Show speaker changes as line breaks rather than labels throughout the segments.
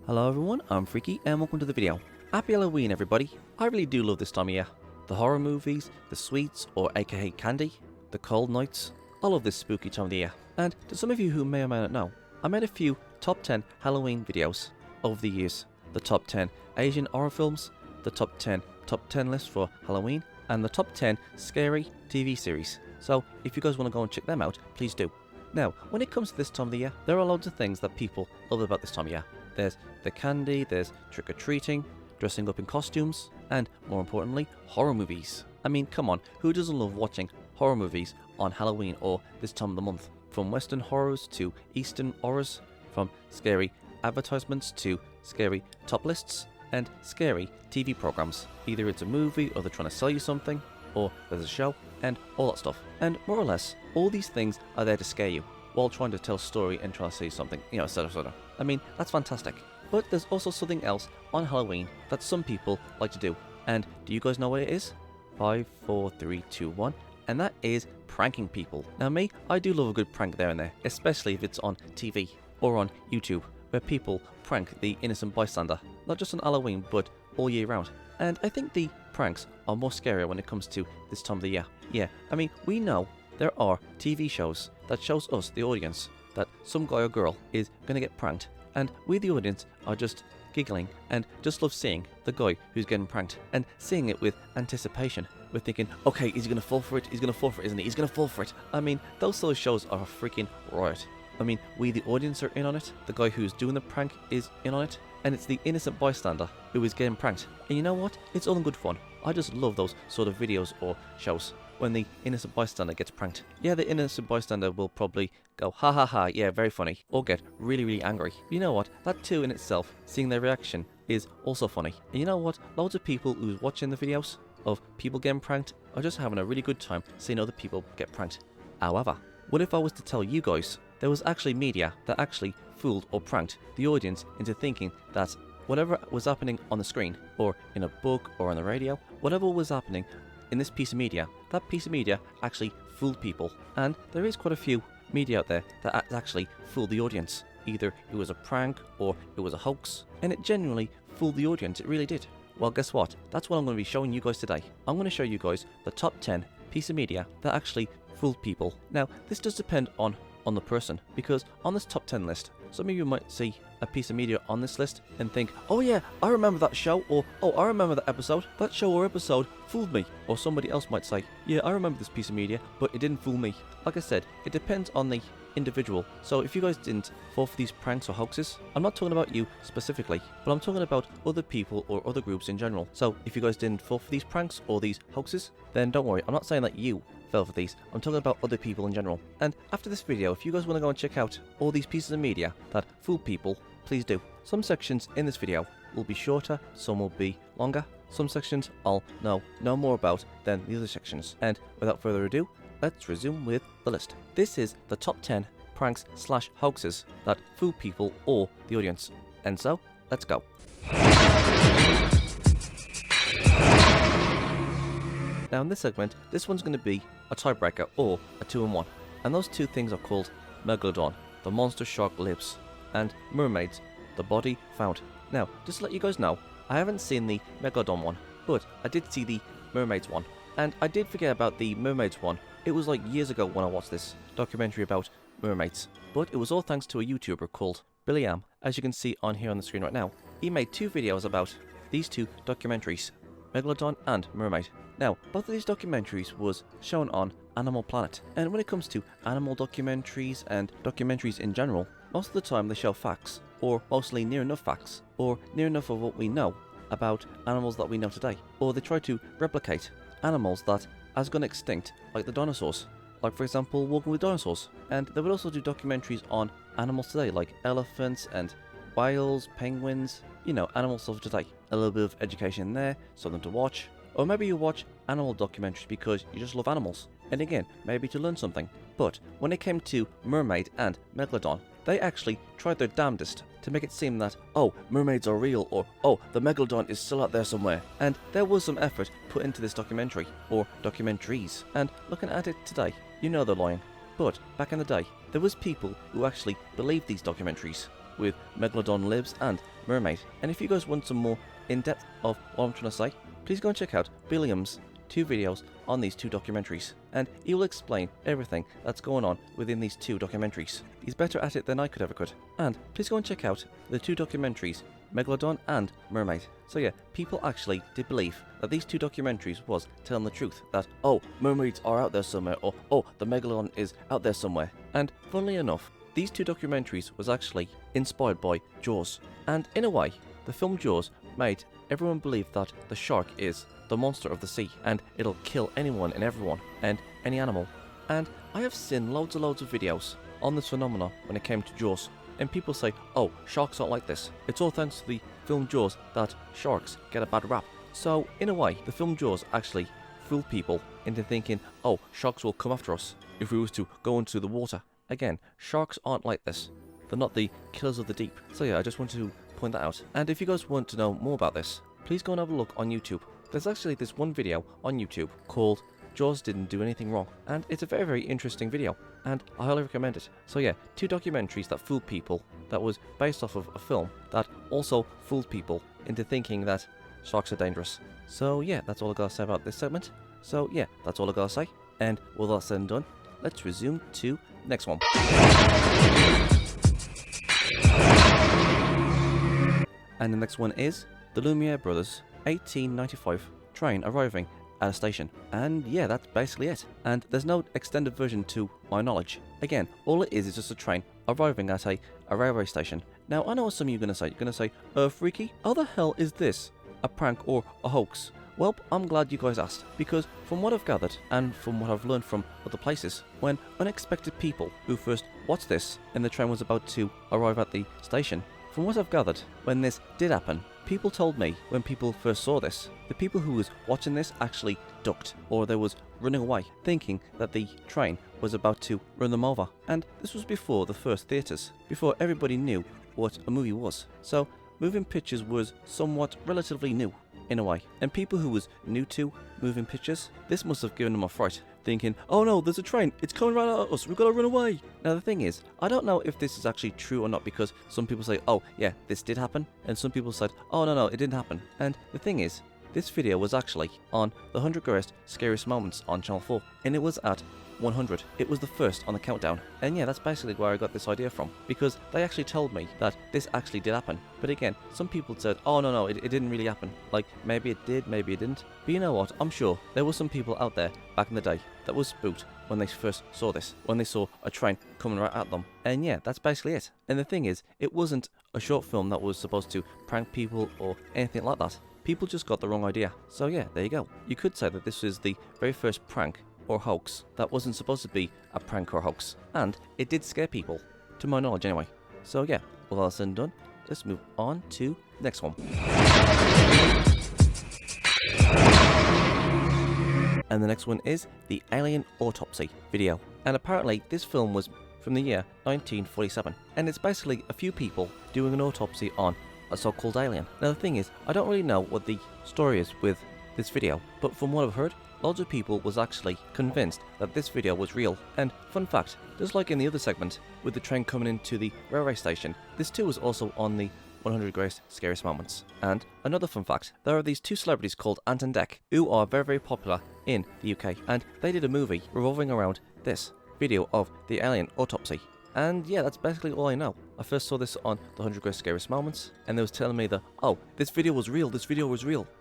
Hello everyone, I'm Freaky and welcome to the video. Happy Halloween everybody. I really do love this time of year. The horror movies, the sweets or aka candy, the cold nights. I love this spooky time of the year. And to some of you who may or may not know, I made a few top 10 Halloween videos over the years. The top 10 Asian horror films, the top 10 list for Halloween, and the top 10 scary TV series. So if you guys want to go and check them out, please do. Now, when it comes to this time of the year, there are loads of things that people love about this time of year. There's the candy, there's trick-or-treating, dressing up in costumes, and more importantly, horror movies. I mean, come on, who doesn't love watching horror movies on Halloween or this time of the month? From Western horrors to Eastern horrors, from scary advertisements to scary top lists, and scary TV programs. Either it's a movie or they're trying to sell you something, or there's a show, and all that stuff. And more or less, all these things are there to scare you, while trying to tell a story and trying to say something, etc. I mean, that's fantastic. But there's also something else on Halloween that some people like to do. And do you guys know what it is? 5, 4, 3, 2, 1. And that is pranking people. Now me, I do love a good prank there and there, especially if it's on TV or on YouTube, where people prank the innocent bystander. Not just on Halloween, but all year round. And I think the pranks are more scarier when it comes to this time of the year. Yeah, I mean, we know there are TV shows that shows us, the audience, that some guy or girl is going to get pranked. And we, the audience, are just giggling and just love seeing the guy who's getting pranked and seeing it with anticipation. We're thinking, okay, is he going to fall for it? He's going to fall for it, isn't he? He's going to fall for it. I mean, those sort of shows are a freaking riot. I mean, we, the audience, are in on it. The guy who's doing the prank is in on it. And it's the innocent bystander who is getting pranked. And you know what? It's all in good fun. I just love those sort of videos or shows when the innocent bystander gets pranked. Yeah, the innocent bystander will probably go, ha ha ha, yeah, very funny, or get really, really angry. But you know what? That too in itself, seeing their reaction, is also funny. And you know what? Loads of people who's watching the videos of people getting pranked are just having a really good time seeing other people get pranked. However, what if I was to tell you guys there was actually media that actually fooled or pranked the audience into thinking that whatever was happening on the screen, or in a book, or on the radio, whatever was happening in this piece of media, that piece of media actually fooled people. And there is quite a few media out there that actually fooled the audience. Either it was a prank or it was a hoax, and it genuinely fooled the audience, it really did. Well, guess what? That's what I'm going to be showing you guys today. I'm going to show you guys the top 10 piece of media that actually fooled people. Now, this does depend on the person, because on this top 10 list, some of you might see a piece of media on this list and think, oh yeah, I remember that show, or oh, I remember that episode. That show or episode fooled me. Or somebody else might say, yeah, I remember this piece of media, but it didn't fool me. Like I said, it depends on the individual. So if you guys didn't fall for these pranks or hoaxes, I'm not talking about you specifically, but I'm talking about other people or other groups in general. So if you guys didn't fall for these pranks or these hoaxes, then don't worry, I'm not saying that you fell for these. I'm talking about other people in general. And after this video, if you guys want to go and check out all these pieces of media that fool people, please do. Some sections in this video will be shorter, some will be longer. Some sections I'll know more about than the other sections. And without further ado, let's resume with the list. This is the top 10 pranks / hoaxes that fool people or the audience. And so, let's go. Now in this segment, this one's going to be a tiebreaker or a 2-in-1. And those two things are called Megalodon, the monster shark lives, and mermaids, the body found. Now, just to let you guys know, I haven't seen the Megalodon one, but I did see the mermaids one. And I did forget about the mermaids one. It was like years ago when I watched this documentary about mermaids. But it was all thanks to a YouTuber called Billy Am, as you can see on here on the screen right now. He made 2 videos about these 2 documentaries, Megalodon and Mermaid. Now, both of these documentaries was shown on Animal Planet. And when it comes to animal documentaries and documentaries in general, most of the time they show facts, or mostly near enough facts, or near enough of what we know about animals that we know today. Or they try to replicate animals that has gone extinct, like the dinosaurs. Like for example, Walking with Dinosaurs. And they would also do documentaries on animals today, like elephants and whales, penguins, animals of today. A little bit of education there, something to watch. Or maybe you watch animal documentaries because you just love animals. And again, maybe to learn something. But when it came to Mermaid and Megalodon, they actually tried their damnedest to make it seem that, oh, mermaids are real, or oh, the Megalodon is still out there somewhere. And there was some effort put into this documentary, or documentaries. And looking at it today, you know they're lying. But back in the day, there was people who actually believed these documentaries. with Megalodon Lives and Mermaid. And if you guys want some more in-depth of what I'm trying to say, please go and check out Billiam's 2 videos on these 2 documentaries, and he will explain everything that's going on within these 2 documentaries. He's better at it than I could. And please go and check out the 2 documentaries, Megalodon and Mermaid. So yeah, people actually did believe that these 2 documentaries was telling the truth, that oh, mermaids are out there somewhere, or oh, the Megalodon is out there somewhere. And funnily enough, these 2 documentaries was actually inspired by Jaws. And in a way, the film Jaws made everyone believe that the shark is the monster of the sea, and it'll kill anyone and everyone, and any animal. And I have seen loads of videos on this phenomenon when it came to Jaws, and people say, oh, sharks aren't like this. It's all thanks to the film Jaws that sharks get a bad rap. So, in a way, the film Jaws actually fooled people into thinking, oh, sharks will come after us if we was to go into the water. Again, sharks aren't like this. They're not the killers of the deep. So yeah, I just wanted to point that out. And if you guys want to know more about this, please go and have a look on YouTube. There's actually this one video on YouTube called Jaws Didn't Do Anything Wrong, and it's a very interesting video, and I highly recommend it. So yeah, 2 documentaries that fooled people, that was based off of a film that also fooled people into thinking that sharks are dangerous. So yeah, that's all I gotta say about this segment. So yeah, that's all I gotta say, and with that said and done, let's resume to the next one. And the next one is the Lumiere brothers 1895 train arriving at a station. And yeah, that's basically it. And there's no extended version to my knowledge. Again, all it is just a train arriving at a railway station. Now, I know what some of you are going to say. You're going to say, freaky, how the hell is this a prank or a hoax? Well, I'm glad you guys asked, because from what I've gathered and from what I've learned from other places, when unexpected people who first watched this and the train was about to arrive at the station, from what I've gathered, when this did happen, people told me when people first saw this, the people who was watching this actually ducked, or they was running away, thinking that the train was about to run them over. And this was before the first theatres, before everybody knew what a movie was. So moving pictures was somewhat relatively new in a way, and people who was new to moving pictures, this must have given them a fright, thinking, oh no, there's a train, it's coming right at us, we've got to run away. Now the thing is, I don't know if this is actually true or not, because some people say, oh yeah, this did happen, and some people said, oh no, it didn't happen. And the thing is, this video was actually on the 100 Greatest Scariest Moments on Channel 4, and it was at 100. It was the first on the countdown. And yeah, that's basically where I got this idea from, because they actually told me that this actually did happen. But again, some people said, oh no, it didn't really happen. Like, maybe it did, maybe it didn't. But you know what, I'm sure there were some people out there back in the day that was spooked when they first saw this, when they saw a train coming right at them. And yeah, that's basically it. And the thing is, it wasn't a short film that was supposed to prank people or anything like that. People just got the wrong idea. So yeah, there you go. You could say that this is the very first prank or hoax that wasn't supposed to be a prank or hoax, and it did scare people, to my knowledge anyway. So yeah, with all said and done, let's move on to the next one. And the next one is the Alien Autopsy video, and apparently this film was from the year 1947, and it's basically a few people doing an autopsy on a so-called alien. Now the thing is, I don't really know what the story is with this video, but from what I've heard, loads of people was actually convinced that this video was real. And fun fact, just like in the other segment with the train coming into the railway station, this too was also on the 100 Greatest Scariest Moments. And another fun fact, there are these 2 celebrities called Ant and Dec who are very popular in the UK, and they did a movie revolving around this video of the alien autopsy. And yeah, that's basically all I know. I first saw this on the 100 Greatest Scariest Moments, and they was telling me that, oh, this video was real,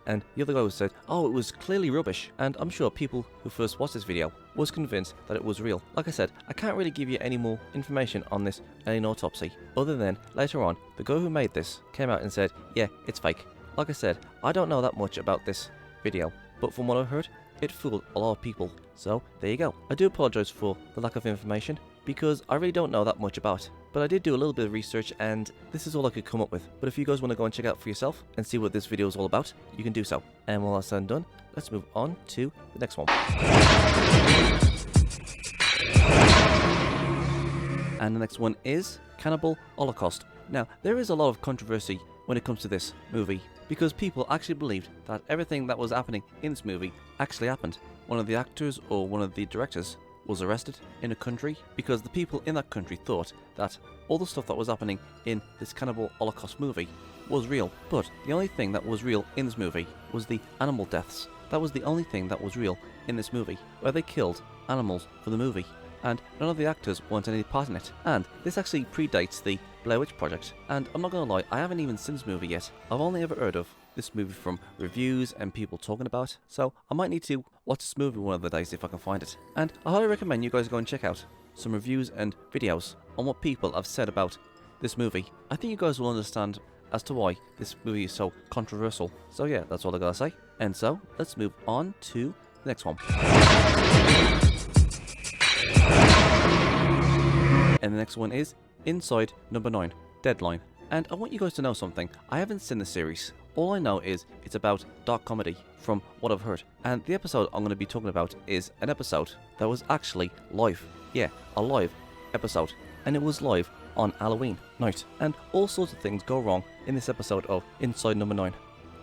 and the other guy said, oh, it was clearly rubbish. And I'm sure people who first watched this video was convinced that it was real. Like I said, I can't really give you any more information on this alien autopsy, other than later on, the guy who made this came out and said, yeah, it's fake. Like I said, I don't know that much about this video, but from what I've heard, it fooled a lot of people. So there you go. I do apologise for the lack of information, because I really don't know that much about it. But I did do a little bit of research, and this is all I could come up with. But if you guys want to go and check out for yourself and see what this video is all about, you can do so. And while that's said and done, let's move on to the next one. And the next one is Cannibal Holocaust. Now, there is a lot of controversy when it comes to this movie, because people actually believed that everything that was happening in this movie actually happened. One of the actors or one of the directors was arrested in a country because the people in that country thought that all the stuff that was happening in this Cannibal Holocaust movie was real. But the only thing that was real in this movie was the animal deaths. That was the only thing that was real in this movie, where they killed animals for the movie. And none of the actors want any part in it. And this actually predates the Blair Witch Project. And I'm not gonna lie, I haven't even seen this movie yet. I've only ever heard of this movie from reviews and people talking about it. So I might need to watch this movie one of the days if I can find it. And I highly recommend you guys go and check out some reviews and videos on what people have said about this movie. I think you guys will understand as to why this movie is so controversial. So yeah, that's all I gotta say. And so let's move on to the next one. And the next one is Inside Number 9, Deadline. And I want you guys to know something. I haven't seen the series. All I know is it's about dark comedy from what I've heard. And the episode I'm going to be talking about is an episode that was actually live. Yeah, a live episode. And it was live on Halloween night. And all sorts of things go wrong in this episode of Inside Number 9.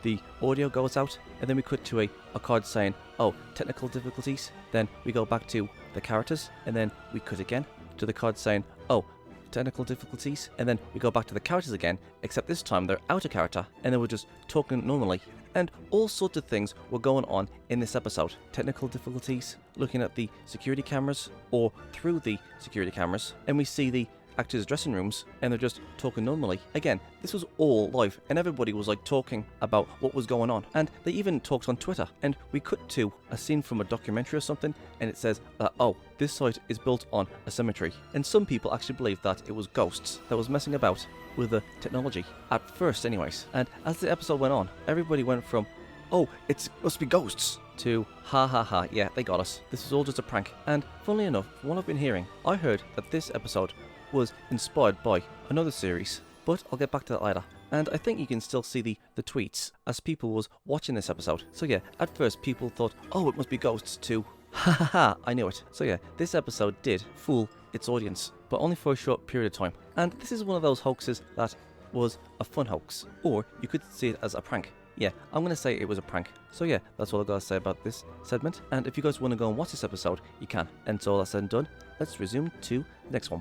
The audio goes out, and then we cut to a card saying, oh, technical difficulties. Then we go back to the characters, and then we cut again to the card saying, oh, technical difficulties. And then we go back to the characters again, except this time they're out of character, and they were just talking normally. And all sorts of things were going on in this episode. Technical difficulties, looking at the security cameras, or through the security cameras, and we see the actors' dressing rooms, and they're just talking normally. Again, this was all live, and everybody was like talking about what was going on, and they even talked on Twitter. And we cut to a scene from a documentary or something, and it says oh, this site is built on a cemetery. And some people actually believe that it was ghosts that was messing about with the technology at first anyways. And as the episode went on, everybody went from, oh, it must be ghosts, to ha ha ha, yeah, they got us, this is all just a prank. And funnily enough, from what I've been hearing, I heard that this episode was inspired by another series, but I'll get back to that later. And I think you can still see the tweets as people was watching this episode. So yeah, at first people thought, oh, it must be ghosts, to ha ha ha, I knew it. So yeah, this episode did fool its audience, but only for a short period of time. And this is one of those hoaxes that was a fun hoax, or you could see it as a prank. Yeah, I'm going to say it was a prank. So yeah, that's all I've got to say about this segment. And if you guys want to go and watch this episode, you can. And so all that's said and done, let's resume to the next one.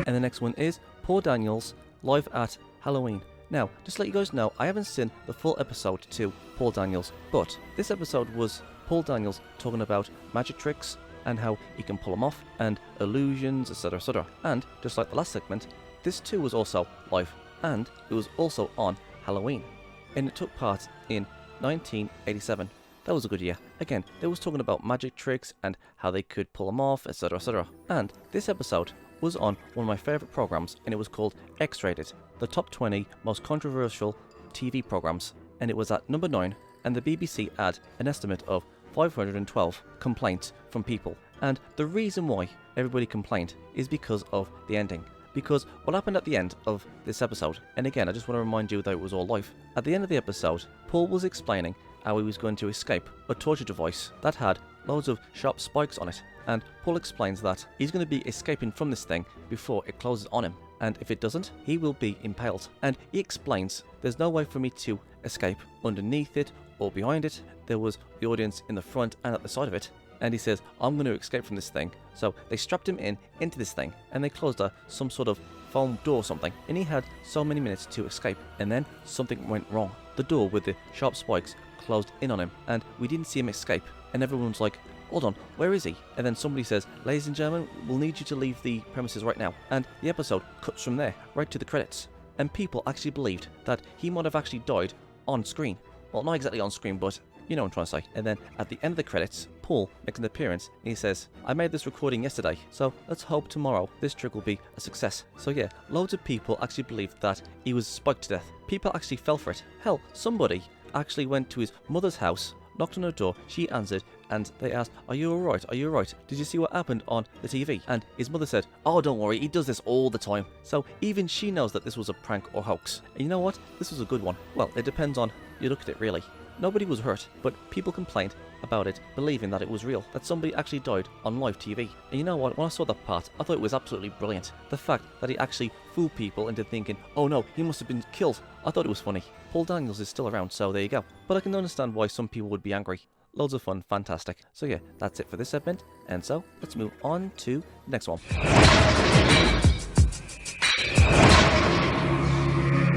And the next one is Paul Daniels live at Halloween. Now, just to let you guys know, I haven't seen the full episode to Paul Daniels, but this episode was Paul Daniels talking about magic tricks and how he can pull them off, and illusions, etc, etc. And just like the last segment, this too was also live, and it was also on Halloween, and it took part in 1987. That was a good year. Again, they was talking about magic tricks and how they could pull them off, etc, etc. And this episode was on one of my favourite programs, and it was called X-Rated, the top 20 most controversial TV programs, and it was at number 9, and the BBC had an estimate of 512 complaints from people. And the reason why everybody complained is because of the ending. Because what happened at the end of this episode, and again I just want to remind you that it was all live, at the end of the episode, Paul was explaining how he was going to escape a torture device that had loads of sharp spikes on it, and Paul explains that he's going to be escaping from this thing before it closes on him, and if it doesn't, he will be impaled. And he explains there's no way for me to escape underneath it or behind it. There was the audience in the front and at the side of it, and he says, I'm going to escape from this thing. So they strapped him into this thing, and they closed some sort of foam door or something, and he had so many minutes to escape, and then something went wrong. The door with the sharp spikes closed in on him, and we didn't see him escape, and everyone's like, hold on, where is he? And then somebody says, ladies and gentlemen, we'll need you to leave the premises right now. And the episode cuts from there right to the credits, and people actually believed that he might have actually died on screen. Well, not exactly on screen, but you know what I'm trying to say. And then at the end of the credits, Paul makes an appearance, and he says, I made this recording yesterday, so let's hope tomorrow this trick will be a success. So yeah, loads of people actually believed that he was spiked to death. People actually fell for it. Hell, somebody actually went to his mother's house, knocked on her door, she answered, and they asked, are you alright? Are you alright? Did you see what happened on the TV? And his mother said, oh, don't worry, he does this all the time. So even she knows that this was a prank or hoax. And you know what? This was a good one. Well, it depends on you look at it really. nobody was hurt, but people complained about it, believing that it was real, that somebody actually died on live TV. And you know what, when I saw that part, I thought it was absolutely brilliant. The fact that he actually fooled people into thinking, oh no, he must have been killed. I thought it was funny. Paul Daniels is still around, so there you go. But I can understand why some people would be angry. Loads of fun, fantastic. So yeah, that's it for this segment, and so let's move on to the next one.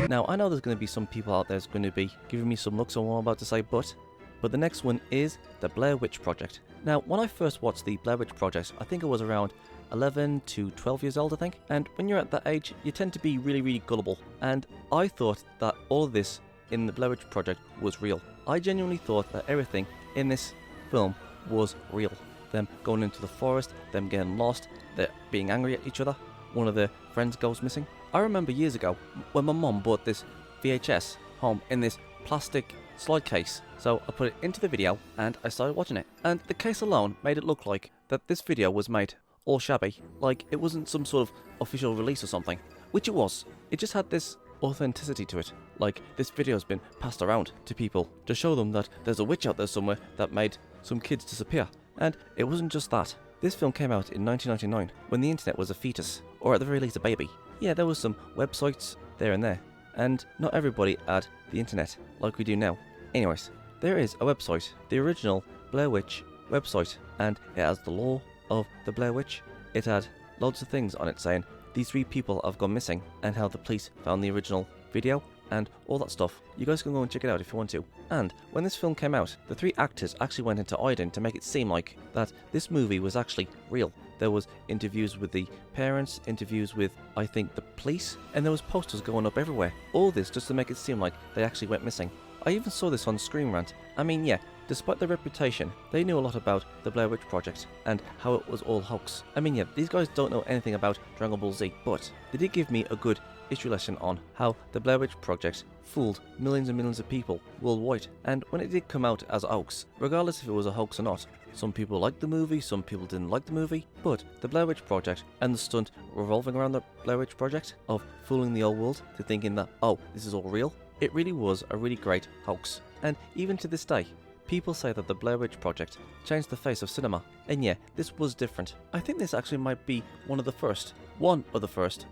Now, I know there's going to be some people out there that's going to be giving me some looks on what I'm about to say, but the next one is the Blair Witch Project. Now, when I first watched the Blair Witch Project, I think I was around 11 to 12 years old, I think. And when you're at that age, you tend to be really, really gullible. And I thought that all of this in the Blair Witch Project was real. I genuinely thought that everything in this film was real. Them going into the forest, them getting lost, them being angry at each other, one of their friends goes missing. I remember years ago when my mum bought this VHS home in this plastic slide case. So I put it into the video and I started watching it. And the case alone made it look like that this video was made all shabby. Like it wasn't some sort of official release or something. Which it was. It just had this authenticity to it. Like this video has been passed around to people to show them that there's a witch out there somewhere that made some kids disappear. And it wasn't just that. This film came out in 1999 when the internet was a fetus, or at the very least a baby. Yeah, there was some websites there and there, and not everybody had the internet like we do now. Anyways, there is a website, the original Blair Witch website, and it has the lore of the Blair Witch. It had loads of things on it saying these 3 people have gone missing and how the police found the original video and all that stuff. You guys can go and check it out if you want to. And when this film came out, the 3 actors actually went into hiding to make it seem like that this movie was actually real. There was interviews with the parents, interviews with, I think, the police, and there was posters going up everywhere. All this just to make it seem like they actually went missing. I even saw this on Screen Rant. I mean, yeah, despite their reputation, they knew a lot about the Blair Witch Project and how it was all hoax. I mean, yeah, these guys don't know anything about Dragon Ball Z, but they did give me a good history lesson on how the Blair Witch Project fooled millions and millions of people worldwide. And when it did come out as a hoax, regardless if it was a hoax or not, some people liked the movie, some people didn't like the movie, but the Blair Witch Project and the stunt revolving around the Blair Witch Project of fooling the old world to thinking that, oh, this is all real, it really was a really great hoax. And even to this day, people say that the Blair Witch Project changed the face of cinema. And yeah, this was different. I think this actually might be one of the first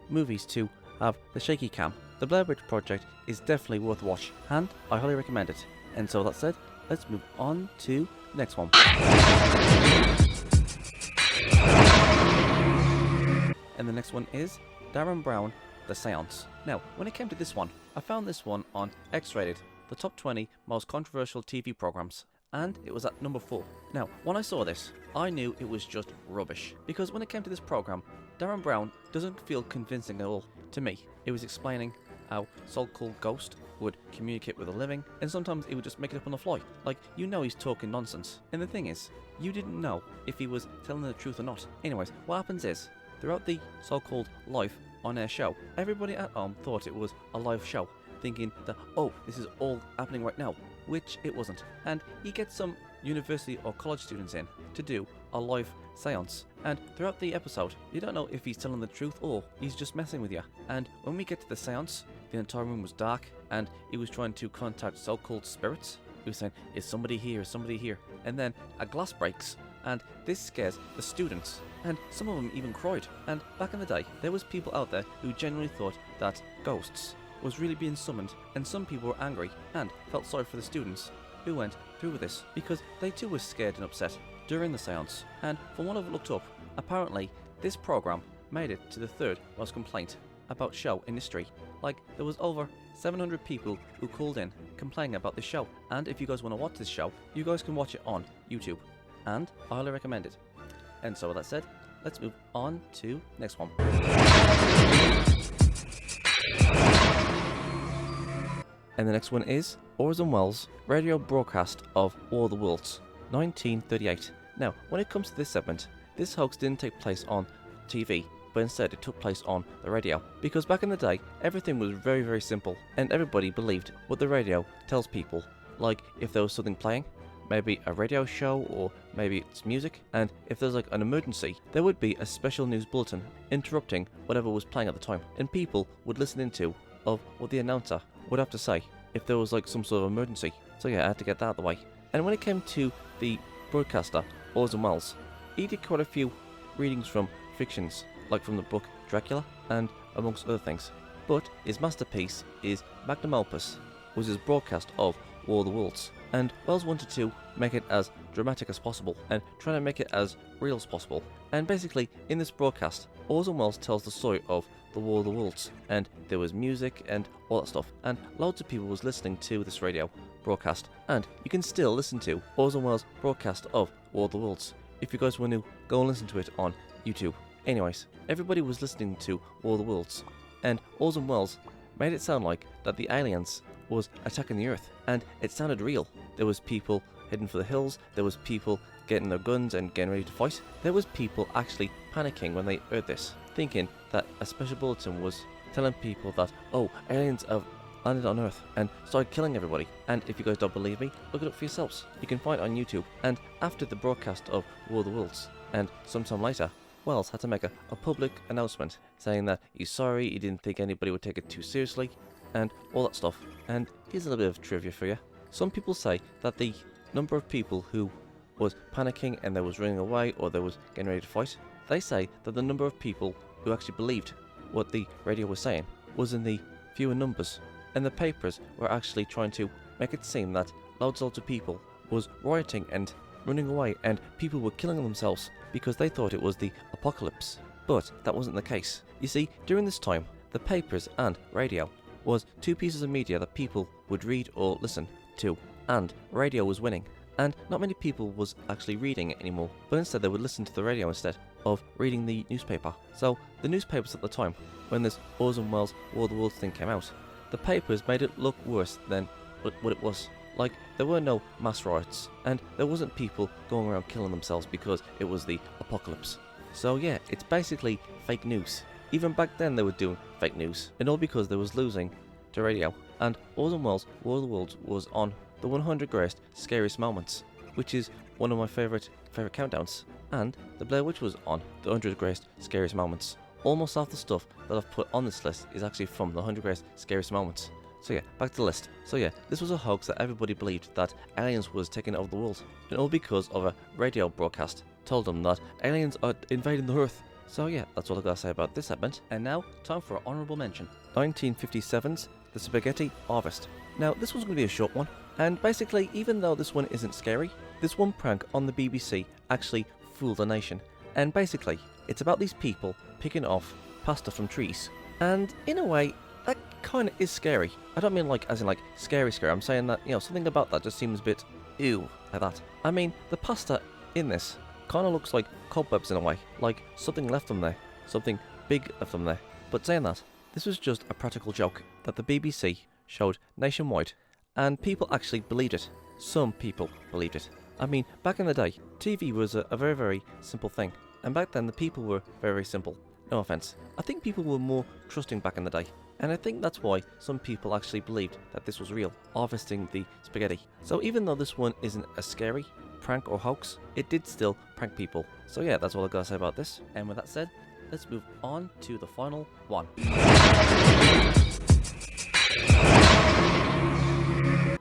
movies to have the shaky cam. The Blair Witch Project is definitely worth a watch, and I highly recommend it. And so that said, let's move on to the next one. And the next one is Darren Brown, The Seance. Now, when it came to this one, I found this one on X-Rated, the top 20 most controversial TV programs, and it was at number 4. Now, when I saw this, I knew it was just rubbish, because when it came to this program, Darren Brown doesn't feel convincing at all to me. It was explaining how so-called ghost would communicate with the living, and sometimes he would just make it up on the fly. Like, you know he's talking nonsense. And the thing is, you didn't know if he was telling the truth or not. Anyways, what happens is, throughout the so-called live on-air show, everybody at home thought it was a live show, thinking that, oh, this is all happening right now, which it wasn't. And he gets some university or college students in to do a live seance, and throughout the episode you don't know if he's telling the truth or he's just messing with you. And when we get to the seance, the entire room was dark and he was trying to contact so-called spirits. He was saying, is somebody here, is somebody here? And then a glass breaks and this scares the students, and some of them even cried. And back in the day, there was people out there who genuinely thought that ghosts was really being summoned, and some people were angry and felt sorry for the students who went through with this, because they too were scared and upset during the seance. And from what I've looked up, apparently this program made it to the 3rd most complaint about show in history. Like, there was over 700 people who called in complaining about this show. And if you guys want to watch this show, you guys can watch it on YouTube, and I highly recommend it. And so with that said, let's move on to next one. And the next one is Orson Welles' radio broadcast of War of the Worlds, 1938. Now, when it comes to this segment, this hoax didn't take place on TV, but instead it took place on the radio. Because back in the day, everything was very, very simple, and everybody believed what the radio tells people. Like, if there was something playing, maybe a radio show, or maybe it's music, and if there's like an emergency, there would be a special news bulletin interrupting whatever was playing at the time, and people would listen into of what the announcer would have to say if there was like some sort of emergency. So yeah, I had to get that out of the way. And when it came to the broadcaster, Orson Welles, he did quite a few readings from fictions, like from the book Dracula, and amongst other things. But his masterpiece is magnum opus, was his broadcast of War of the Worlds. And Welles wanted to make it as dramatic as possible and trying to make it as real as possible. And basically, in this broadcast, Orson Welles tells the story of the War of the Worlds, and there was music and all that stuff, and loads of people was listening to this radio broadcast, and you can still listen to Orson Welles' broadcast of War of the Worlds if you guys want to go and listen to it on YouTube. Anyways, everybody was listening to War of the Worlds, and Orson Welles made it sound like that the aliens was attacking the Earth, and it sounded real. There was people heading for the hills, there was people getting their guns and getting ready to fight. There was people actually panicking when they heard this, thinking that a special bulletin was telling people that, oh, aliens have landed on Earth and started killing everybody. And if you guys don't believe me, look it up for yourselves. You can find it on YouTube. And after the broadcast of War of the Worlds, and sometime later, Welles had to make a public announcement saying that he's sorry, he didn't think anybody would take it too seriously, and all that stuff. And here's a little bit of trivia for you. Some people say that the number of people who was panicking and they was running away or they was getting ready to fight, they say that the number of people who actually believed what the radio was saying was in the fewer numbers, and the papers were actually trying to make it seem that loads of people was rioting and running away and people were killing themselves because they thought it was the apocalypse. But that wasn't the case. You see, during this time, the papers and radio was two pieces of media that people would read or listen to, and radio was winning. And not many people was actually reading it anymore, but instead they would listen to the radio instead of reading the newspaper. So the newspapers at the time, when this Orson Welles War of the Worlds thing came out, the papers made it look worse than what it was. Like, there were no mass riots, and there wasn't people going around killing themselves because it was the apocalypse. So yeah, it's basically fake news. Even back then they were doing fake news, and all because they was losing to radio. And Orson Welles War of the Worlds was on the 100 Greatest Scariest Moments, which is one of my favourite countdowns. And the Blair Witch was on the 100 Greatest Scariest Moments. Almost half the stuff that I've put on this list is actually from the 100 Greatest Scariest Moments. So yeah, back to the list. So yeah, this was a hoax that everybody believed that aliens was taking over the world. And all because of a radio broadcast told them that aliens are invading the Earth. So yeah, that's all I gotta say about this segment. And now, time for an honourable mention. 1957's The Spaghetti Harvest. Now, this one's going to be a short one. And basically, even though this one isn't scary, this one prank on the BBC actually fooled the nation. And basically, it's about these people picking off pasta from trees. And in a way, that kind of is scary. I don't mean like as in like scary. I'm saying that, you know, something about that just seems a bit ew, like that. I mean, the pasta in this kind of looks like cobwebs in a way, like something left them there, something big left them there. But saying that, this was just a practical joke that the BBC showed nationwide, and people actually believed it. Some people believed it. I mean, back in the day, TV was a very, very simple thing, and back then the people were very, very simple. No offense. I think people were more trusting back in the day, and I think that's why some people actually believed that this was real, harvesting the spaghetti. So even though this one isn't a scary prank or hoax, it did still prank people. So yeah, that's all I gotta say about this. And with that said, let's move on to the final one.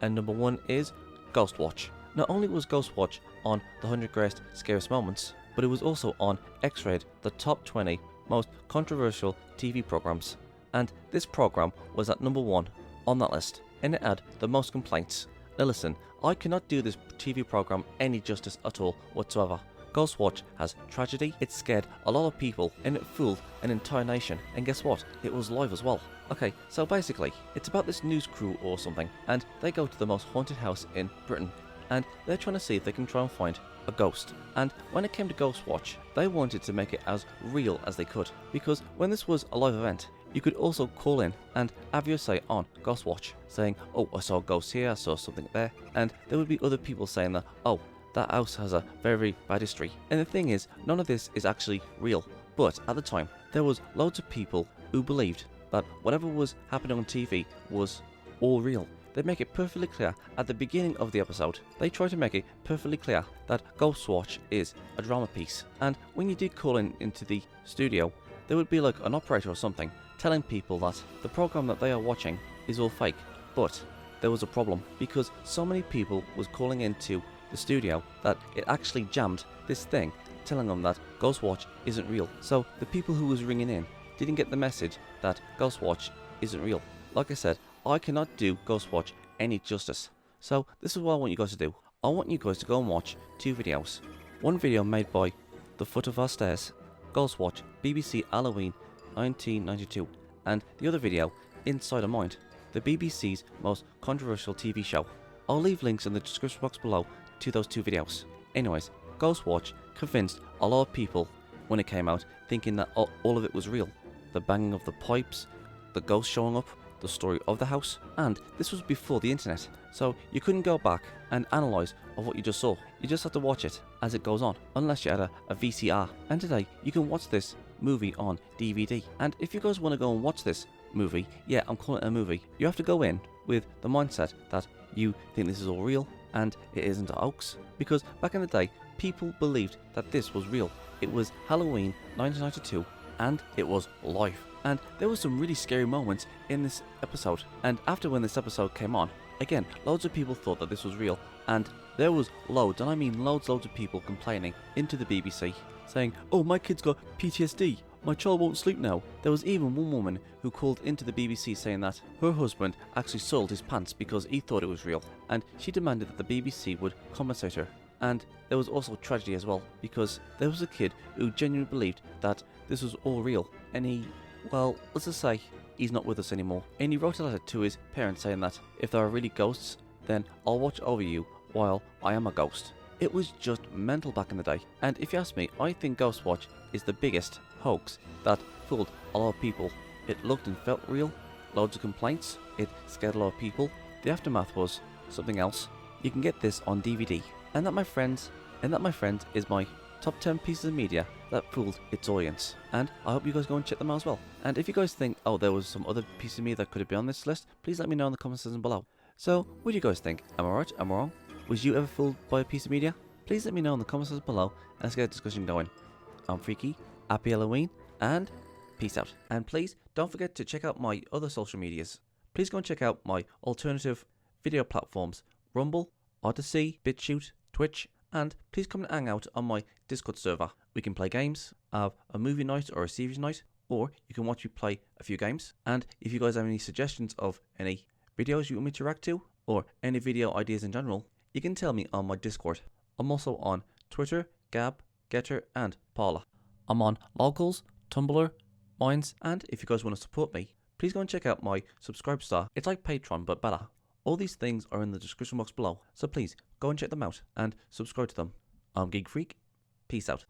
And number one is Ghost Watch. Not only was Ghost Watch on the 100 Greatest Scariest Moments, but it was also on X-Rated, the top 20 most controversial TV programs. And this program was at number one on that list, and it had the most complaints. Now listen, I cannot do this TV program any justice at all whatsoever. Ghost Watch has tragedy, it scared a lot of people, and it fooled an entire nation. And guess what? It was live as well. Okay, so basically, it's about this news crew or something, and they go to the most haunted house in Britain, and they're trying to see if they can try and find a ghost. And when it came to Ghost Watch, they wanted to make it as real as they could, because when this was a live event, you could also call in and have your say on Ghost Watch, saying, oh, I saw a ghost here, I saw something there, and there would be other people saying that, oh, that house has a very, very bad history. And the thing is, none of this is actually real, but at the time, there was loads of people who believed that whatever was happening on TV was all real. They make it perfectly clear at the beginning of the episode. They try to make it perfectly clear that Ghost Watch is a drama piece. And when you did call into the studio, there would be like an operator or something telling people that the program that they are watching is all fake. But there was a problem because so many people was calling into the studio that it actually jammed this thing telling them that Ghostwatch isn't real. So the people who was ringing in didn't get the message that Ghostwatch isn't real. Like I said, I cannot do Ghostwatch any justice. So this is what I want you guys to do. I want you guys to go and watch 2 videos. One video made by The Foot of Our Stairs, Ghostwatch, BBC Halloween 1992, and the other video, Inside a Mind, the BBC's most controversial TV show. I'll leave links in the description box below to those 2 videos. Anyways, Ghostwatch convinced a lot of people when it came out, thinking that all of it was real. The banging of the pipes, the ghost showing up, the story of the house, and this was before the internet, so you couldn't go back and analyse of what you just saw. You just had to watch it as it goes on, unless you had a VCR. And today, you can watch this movie on DVD. And if you guys want to go and watch this movie, yeah, I'm calling it a movie, you have to go in with the mindset that you think this is all real and it isn't a hoax. Because back in the day, people believed that this was real. It was Halloween 1992 and it was live. And there were some really scary moments in this episode. And after when this episode came on, again, loads of people thought that this was real. And there was loads, and I mean loads of people complaining into the BBC, saying, oh, my kid's got PTSD. My child won't sleep now. There was even one woman who called into the BBC saying that her husband actually soiled his pants because he thought it was real. And she demanded that the BBC would compensate her. And there was also tragedy as well, because there was a kid who genuinely believed that this was all real. And he, well, let's just say he's not with us anymore. And he wrote a letter to his parents saying that if there are really ghosts, then I'll watch over you while I am a ghost. It was just mental back in the day. And if you ask me, I think Ghostwatch is the biggest hoax that fooled a lot of people. It looked and felt real, loads of complaints, it scared a lot of people. The aftermath was something else. You can get this on DVD. And that, my friends, is my top 10 pieces of media that fooled its audience. And I hope you guys go and check them out as well. And if you guys think, oh, there was some other piece of media that could have been on this list, please let me know in the comment section below. So, what do you guys think? Am I right? Am I wrong? Was you ever fooled by a piece of media? Please let me know in the comment section below and let's get a discussion going. I'm Freaky, happy Halloween, and peace out. And please don't forget to check out my other social medias. Please go and check out my alternative video platforms, Rumble, Odyssey, BitChute, Twitch, and please come and hang out on my Discord server. We can play games, have a movie night or a series night, or you can watch me play a few games. And if you guys have any suggestions of any videos you want me to react to, or any video ideas in general, you can tell me on my Discord. I'm also on Twitter, Gab, Getter, and Paula. I'm on Locals, Tumblr, Minds, and if you guys want to support me, please go and check out my Subscribestar. It's like Patreon, but better. All these things are in the description box below, so please go and check them out and subscribe to them. I'm Geek Freak. Peace out.